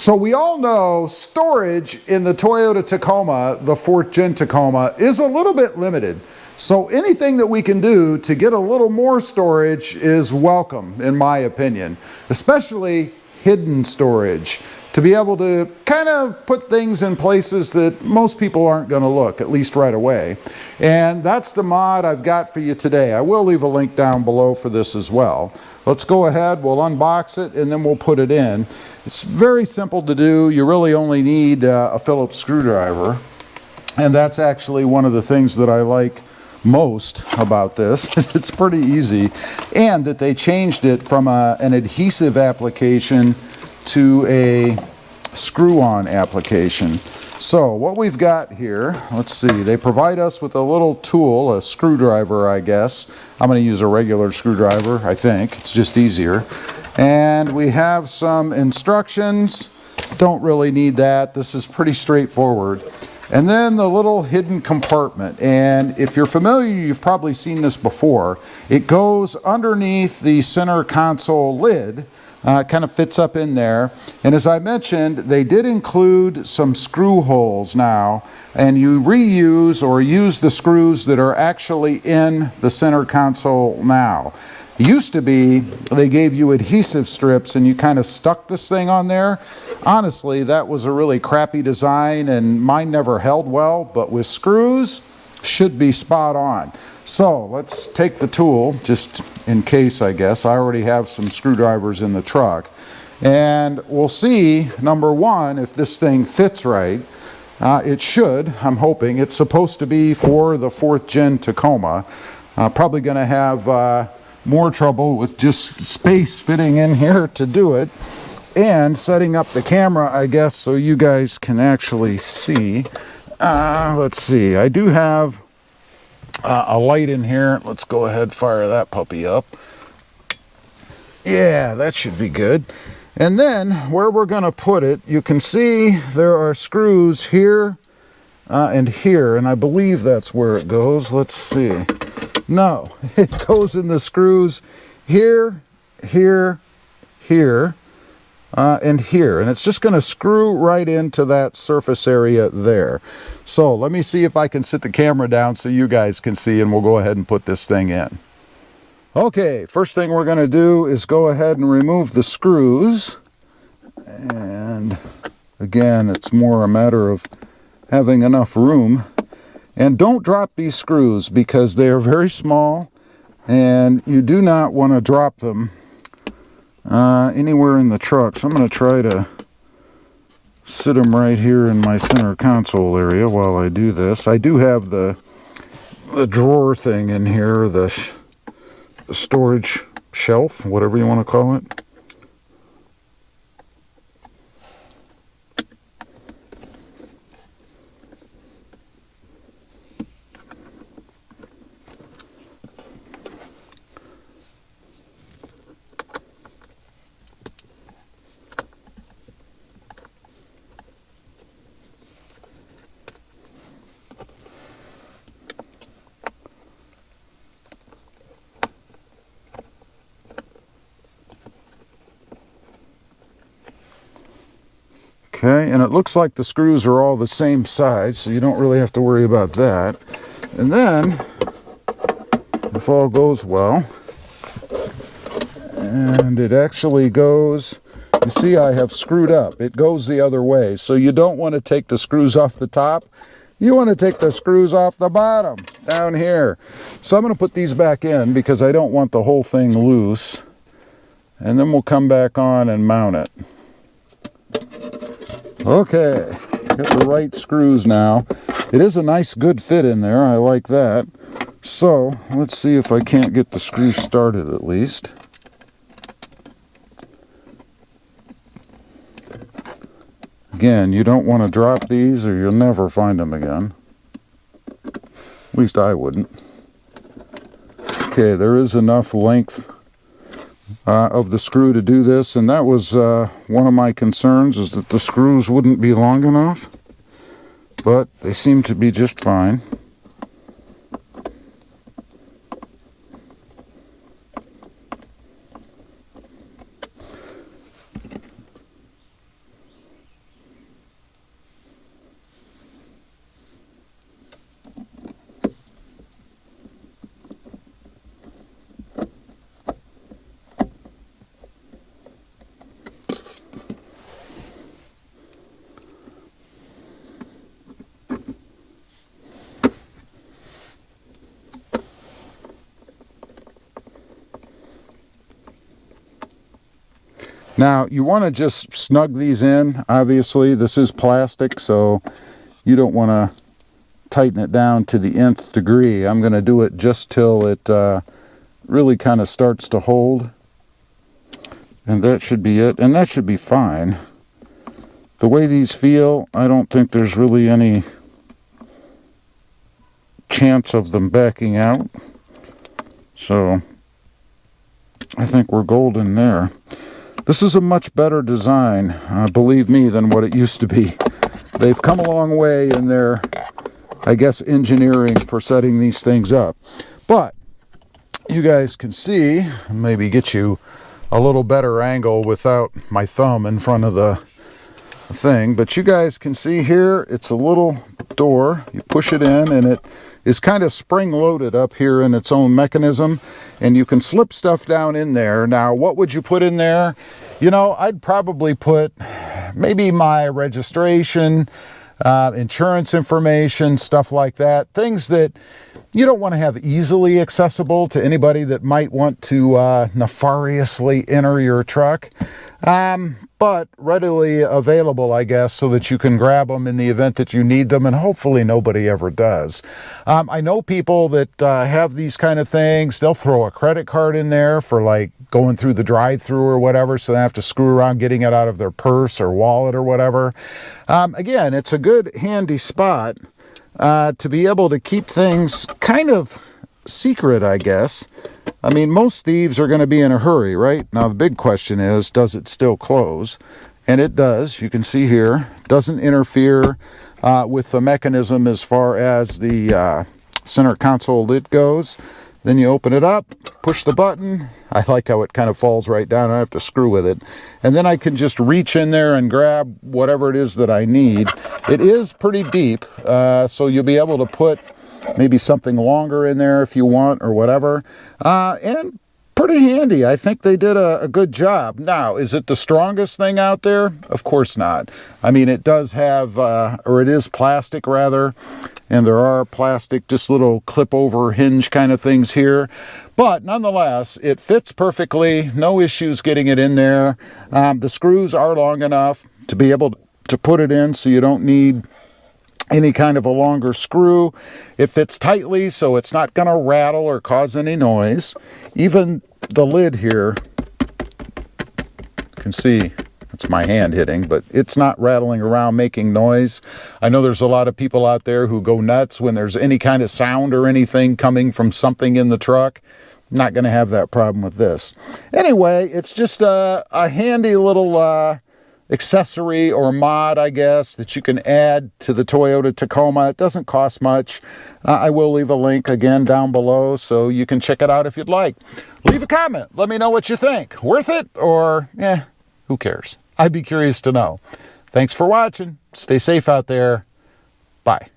So we all know storage in the Toyota Tacoma, the 4th Gen Tacoma, is a little bit limited. So anything that we can do to get a little more storage is welcome, in my opinion, especially hidden storage, to be able to kind of put things in places that most people aren't going to look, at least right away. And that's the mod I've got for you today. I will leave a link down below for this as well. Let's go ahead, we'll unbox it, and then we'll put it in. It's very simple to do. You really only need a Phillips screwdriver. And that's actually one of the things that I like most about this. It's pretty easy. And that they changed it from an adhesive application to a screw-on application. So what we've got here, let's see, they provide us with a little tool, a screwdriver, I guess. I'm going to use a regular screwdriver, I think. It's just easier. And we have some instructions. Don't really need that. This is pretty straightforward. And then the little hidden compartment. And if you're familiar, you've probably seen this before. It goes underneath the center console lid. Kind of fits up in there. And as I mentioned, they did include some screw holes now, and you reuse or use the screws that are actually in the center console now. It used to be they gave you adhesive strips and you kind of stuck this thing on there. Honestly, that was a really crappy design and mine never held well, but with screws, should be spot on. So let's take the tool, just in case, I guess. I already have some screwdrivers in the truck. And we'll see, number one, if this thing fits right. It should, I'm hoping. It's supposed to be for the 4th Gen Tacoma. Probably going to have more trouble with just space fitting in here to do it. And setting up the camera, I guess, so you guys can actually see. Let's see, I do have a light in here. Let's go ahead, fire that puppy up. Yeah, that should be good. And then where we're going to put it, you can see there are screws here and here, and I believe that's where it goes. Let's see. No, it goes in the screws here, here, here, and here, and it's just going to screw right into that surface area there. So let me see if I can sit the camera down so you guys can see, and we'll go ahead and put this thing in. Okay, first thing we're going to do is go ahead and remove the screws. And again, it's more a matter of having enough room. And don't drop these screws because they are very small and you do not want to drop them anywhere in the truck. So I'm going to try to sit them right here in my center console area while I do this. I do have the drawer thing in here, the storage shelf, whatever you want to call it. Okay, and it looks like the screws are all the same size, so you don't really have to worry about that. And then, if all goes well, and it actually goes, you see I have screwed up. It goes the other way, so you don't want to take the screws off the top. You want to take the screws off the bottom, down here. So I'm going to put these back in because I don't want the whole thing loose. And then we'll come back on and mount it. Okay, got the right screws now. It is a nice good fit in there, I like that. So, let's see if I can't get the screw started at least. Again, you don't want to drop these or you'll never find them again. At least I wouldn't. Okay, there is enough length of the screw to do this, and that was one of my concerns, is that the screws wouldn't be long enough, but they seem to be just fine. Now, you want to just snug these in. Obviously, this is plastic, so you don't want to tighten it down to the nth degree. I'm going to do it just till it really kind of starts to hold. And that should be it. And that should be fine. The way these feel, I don't think there's really any chance of them backing out. So I think we're golden there. This is a much better design, believe me, than what it used to be. They've come a long way in their, I guess, engineering for setting these things up. But you guys can see, maybe get you a little better angle without my thumb in front of the thing, but you guys can see here, it's a little door. You push it in and it is kind of spring loaded up here in its own mechanism, and you can slip stuff down in there. Now, what would you put in there? You know, I'd probably put maybe my registration, insurance information, stuff like that, things that you don't want to have easily accessible to anybody that might want to nefariously enter your truck, but readily available, I guess, so that you can grab them in the event that you need them, and hopefully nobody ever does. I know people that have these kind of things. They'll throw a credit card in there for like going through the drive-through or whatever, so they have to screw around getting it out of their purse or wallet or whatever. Again, it's a good handy spot to be able to keep things kind of secret, I guess. I mean, most thieves are going to be in a hurry, right? Now, the big question is, does it still close? And it does. You can see here, doesn't interfere with the mechanism as far as the center console lid goes. Then you open it up, push the button. I like how it kind of falls right down. I have to screw with it. And then I can just reach in there and grab whatever it is that I need. It is pretty deep, so you'll be able to put maybe something longer in there if you want or whatever. And pretty handy. I think they did a good job. Now, is it the strongest thing out there? Of course not. I mean, it does have, or it is plastic rather, and there are plastic, just little clip over hinge kind of things here. But nonetheless, it fits perfectly. No issues getting it in there. The screws are long enough to be able to put it in, so you don't need any kind of a longer screw. It fits tightly, so it's not going to rattle or cause any noise. Even the lid here, you can see it's my hand hitting, but it's not rattling around making noise. I know there's a lot of people out there who go nuts when there's any kind of sound or anything coming from something in the truck. Not going to have that problem with this. Anyway, it's just a handy little accessory or mod, I guess, that you can add to the Toyota Tacoma. It doesn't cost much. I will leave a link again down below so you can check it out if you'd like. Leave a comment. Let me know what you think. Worth it, or who cares? I'd be curious to know. Thanks for watching. Stay safe out there. Bye.